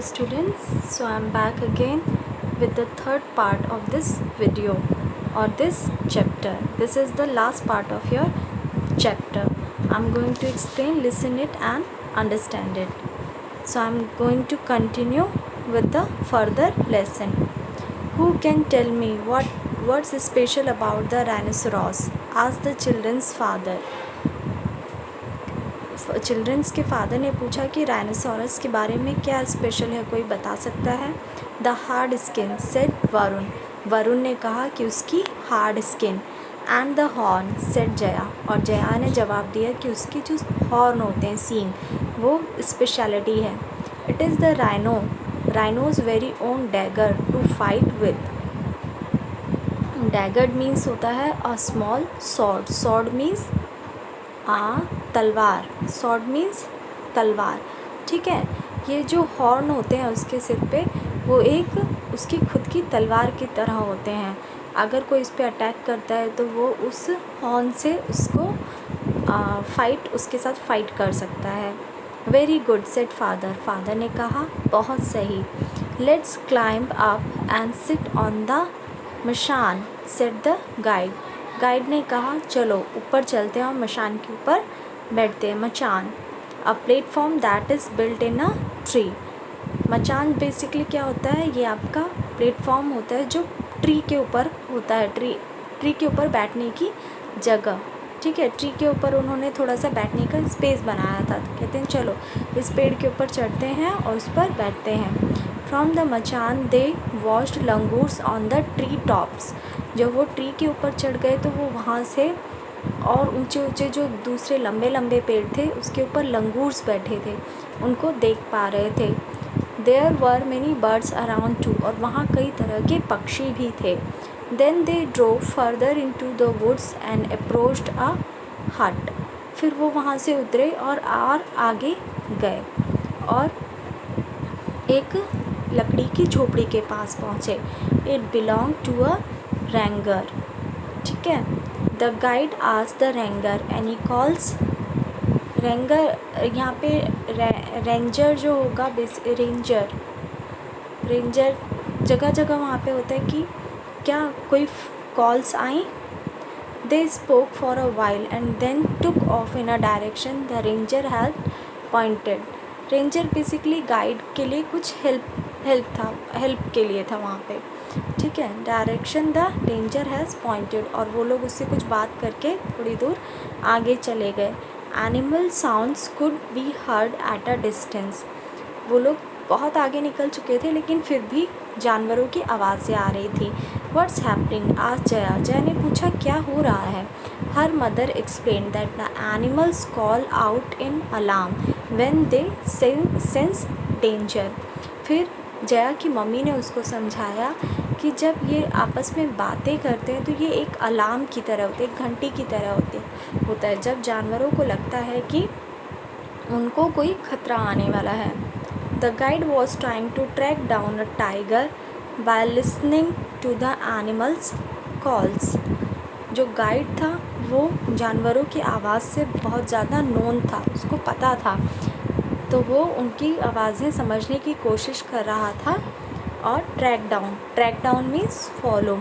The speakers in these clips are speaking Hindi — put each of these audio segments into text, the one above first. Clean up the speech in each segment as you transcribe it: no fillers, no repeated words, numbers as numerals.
students, so I'm back again with the third part of this video or this chapter. This is the last part of your chapter. I'm going to explain, listen it and understand it. So I'm going to continue with the further lesson. Who can tell me what's special about the rhinoceros? Asked the children's father. Children's के फादर ने पूछा कि राइनोसोरस के बारे में क्या स्पेशल है, कोई बता सकता है? The hard skin said Varun. Varun ने कहा कि उसकी hard skin. And the horn said Jaya. और जया ने जवाब दिया कि उसके जो हॉर्न होते हैं, सींग, वो स्पेशलिटी है. It is the rhino's very own dagger to fight with. Dagger means होता है a small sword. Sword means तलवार. सॉर्ड मीन्स तलवार. ठीक है. ये जो हॉर्न होते हैं उसके सिर पे, वो एक उसकी खुद की तलवार की तरह होते हैं. अगर कोई इस पे अटैक करता है तो वो उस हॉर्न से उसको उसके साथ फाइट कर सकता है. Very good said father. Father ने कहा बहुत सही. Let's climb up and sit on the Mashan said the guide. Guide ने कहा चलो ऊपर चलते हैं और मशान के ऊपर बैठते हैं. मचान a platform that is built in a tree. मचान बेसिकली क्या होता है? ये आपका प्लेटफॉर्म होता है जो ट्री के ऊपर होता है. ट्री के ऊपर बैठने की जगह. ठीक है. ट्री के ऊपर उन्होंने थोड़ा सा बैठने का स्पेस बनाया था. तो कहते हैं चलो इस पेड़ के ऊपर चढ़ते हैं और उस पर बैठते हैं. From the machan they watched langurs on the tree tops. जब वो ट्री के ऊपर चढ़ गए तो वो वहाँ से और ऊंचे ऊंचे जो दूसरे लंबे लंबे पेड़ थे उसके ऊपर लंगूर्स बैठे थे, उनको देख पा रहे थे. There were many birds around too. और वहाँ कई तरह के पक्षी भी थे. Then they drove further into the woods and approached a hut. फिर वो वहाँ से उतरे और आगे गए और एक लकड़ी की झोपड़ी के पास पहुँचे. It belong to a ranger. ठीक है. The guide asked the ranger any calls. Ranger यहाँ पे रेंजर जो होगा, रेंजर जगह जगह वहाँ पे होता है कि क्या कोई कॉल्स आई. They spoke for a while and then took off in a direction the ranger had pointed. Ranger basically guide के लिए कुछ हेल्प के लिए था वहाँ पे. ठीक है. Direction the ranger has pointed. और वो लोग उससे कुछ बात करके थोड़ी दूर आगे चले गए. Animal sounds could be heard at a distance. वो लोग बहुत आगे निकल चुके थे लेकिन फिर भी जानवरों की आवाज़ें आ रही थी. What's happening asked Jaya. Jaya ने पूछा क्या हो रहा है. Her mother explain that the animals call out in alarm when they sense danger. फिर जया की मम्मी ने उसको समझाया कि जब ये आपस में बातें करते हैं तो ये एक अलार्म की तरह होते हैं, एक घंटी की तरह होता है. जब जानवरों को लगता है कि उनको कोई खतरा आने वाला है. The guide was trying to track down a tiger by listening to the animals calls. जो गाइड था वो जानवरों की आवाज़ से बहुत ज़्यादा नोन था, उसको पता था. तो वो उनकी आवाज़ें समझने की कोशिश कर रहा था. और ट्रैक डाउन मीन्स फॉलो.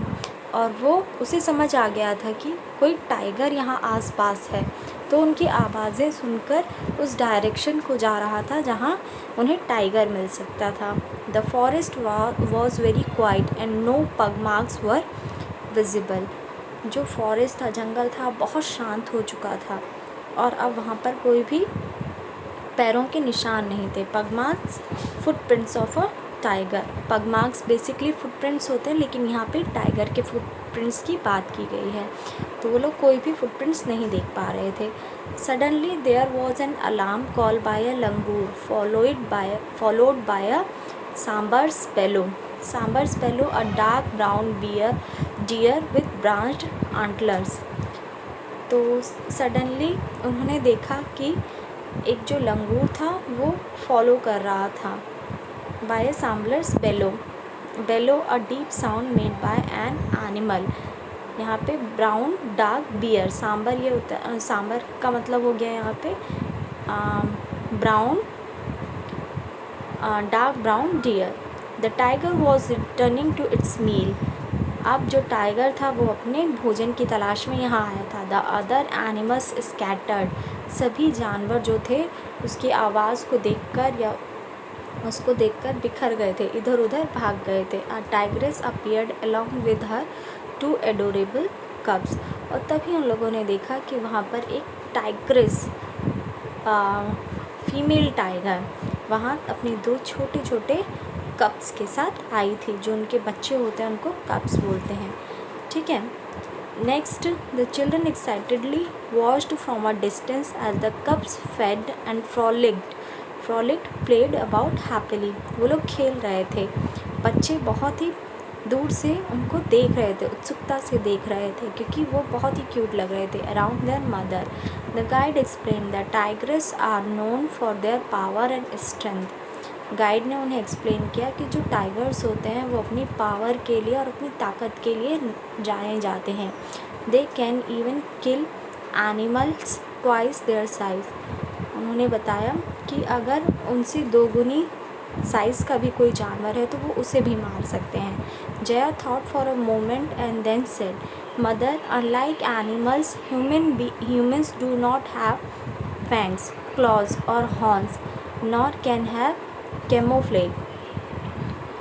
और वो उसे समझ आ गया था कि कोई टाइगर यहाँ आसपास है. तो उनकी आवाज़ें सुनकर उस डायरेक्शन को जा रहा था जहाँ उन्हें टाइगर मिल सकता था. The forest was very quiet and no pug marks were visible. जो फॉरेस्ट था, जंगल था, बहुत शांत हो चुका था और अब वहाँ पर कोई भी पैरों के निशान नहीं थे. Pugmarks footprints of a tiger. Pugmarks basically footprints होते हैं लेकिन यहाँ पे टाइगर के फुटप्रिंट्स की बात की गई है. तो वो लोग कोई भी फुटप्रिंट्स नहीं देख पा रहे थे. Suddenly there was an alarm call by a langur followed by a sambar's bellow. Sambar's bellow a dark brown deer with branched antlers. तो सडनली उन्होंने देखा कि एक जो लंगूर था वो फॉलो कर रहा था. By sambar's bellow a deep sound made by an animal. यहाँ पे ब्राउन डार्क बियर. सांबर ये होता है, सांबर का मतलब हो गया यहाँ पे brown dark brown deer. The tiger was returning to its meal. अब जो टाइगर था वो अपने भोजन की तलाश में यहाँ आया था. The other animals scattered. सभी जानवर जो थे उसकी आवाज़ को देखकर या उसको देखकर बिखर गए थे, इधर उधर भाग गए थे. A tigress appeared along with her two adorable cubs. और तभी उन लोगों ने देखा कि वहाँ पर एक टाइग्रेस, फीमेल टाइगर वहाँ अपने दो छोटे छोटे कप्स के साथ आई थी. जो उनके बच्चे होते हैं उनको कप्स बोलते हैं. ठीक है. Next, the children excitedly watched from a distance as the cubs fed and frolicked played about happily. वो लोग खेल रहे थे. बच्चे बहुत ही दूर से उनको देख रहे थे, उत्सुकता से देख रहे थे क्योंकि वो बहुत ही क्यूट लग रहे थे. Around their mother, the guide explain that tigress are known for their power and strength. Guide ने उन्हें एक्सप्लेन किया कि जो टाइगर्स होते हैं वो अपनी पावर के लिए और अपनी ताकत के लिए जाने जाते हैं. They can even kill animals twice their size. उन्होंने बताया कि अगर उनसे दोगुनी साइज़ का भी कोई जानवर है तो वो उसे भी मार सकते हैं. Jaya thought for a moment and then said, mother, unlike animals, humans do not have fangs, claws or horns, nor can have camouflage.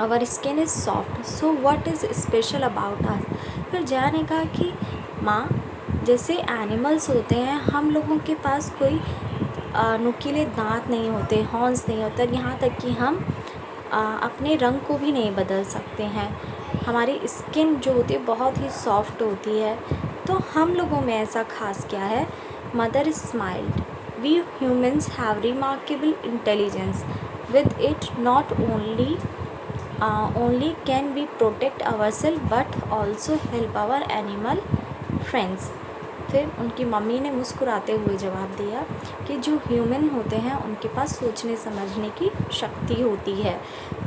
Our skin is soft, so what is special about us? फिर जया ने कहा कि माँ, जैसे एनिमल्स होते हैं हम लोगों के पास कोई नुकीले दांत नहीं होते, हॉर्न्स नहीं होते, यहाँ तक कि हम अपने रंग को भी नहीं बदल सकते हैं. हमारी स्किन जो होती है बहुत ही सॉफ्ट होती है. तो हम लोगों में ऐसा खास क्या है? Mother smiled, we humans have remarkable intelligence. With it not only can we protect our self but also help our animal friends. फिर उनकी मम्मी ने मुस्कुराते हुए जवाब दिया कि जो ह्यूमन होते हैं उनके पास सोचने समझने की शक्ति होती है.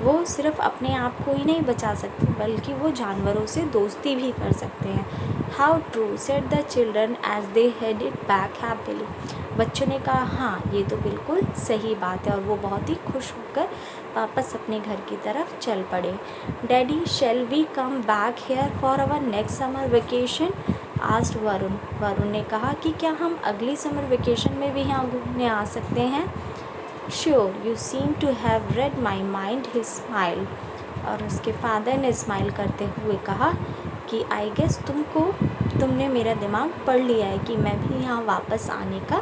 वो सिर्फ अपने आप को ही नहीं बचा सकते बल्कि वो जानवरों से दोस्ती भी कर सकते हैं. How true, said the children as they headed back happily. बच्चों ने कहा हाँ, ये तो बिल्कुल सही बात है. और वो बहुत ही खुश होकर वापस अपने घर की तरफ चल पड़े. Daddy, shall we come back here for our next summer vacation? Asked Varun. Varun ने कहा कि क्या हम अगली समर वेकेशन में भी यहाँ घूमने आ सकते हैं? Sure, you seem to have read my mind, he smile. और उसके फादर ने स्माइल करते हुए कहा कि आई गेस तुमने मेरा दिमाग पढ़ लिया है कि मैं भी यहाँ वापस आने का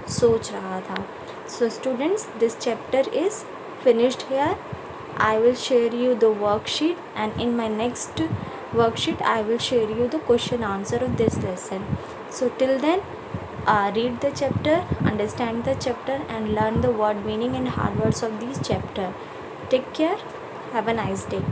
सोच रहा था. So students, this chapter is finished here. I will share you the worksheet, and in my next worksheet I will share you the question answer of this lesson. So till then, read the chapter, understand the chapter and learn the word meaning and hard words of this chapter. Take care. Have a nice day.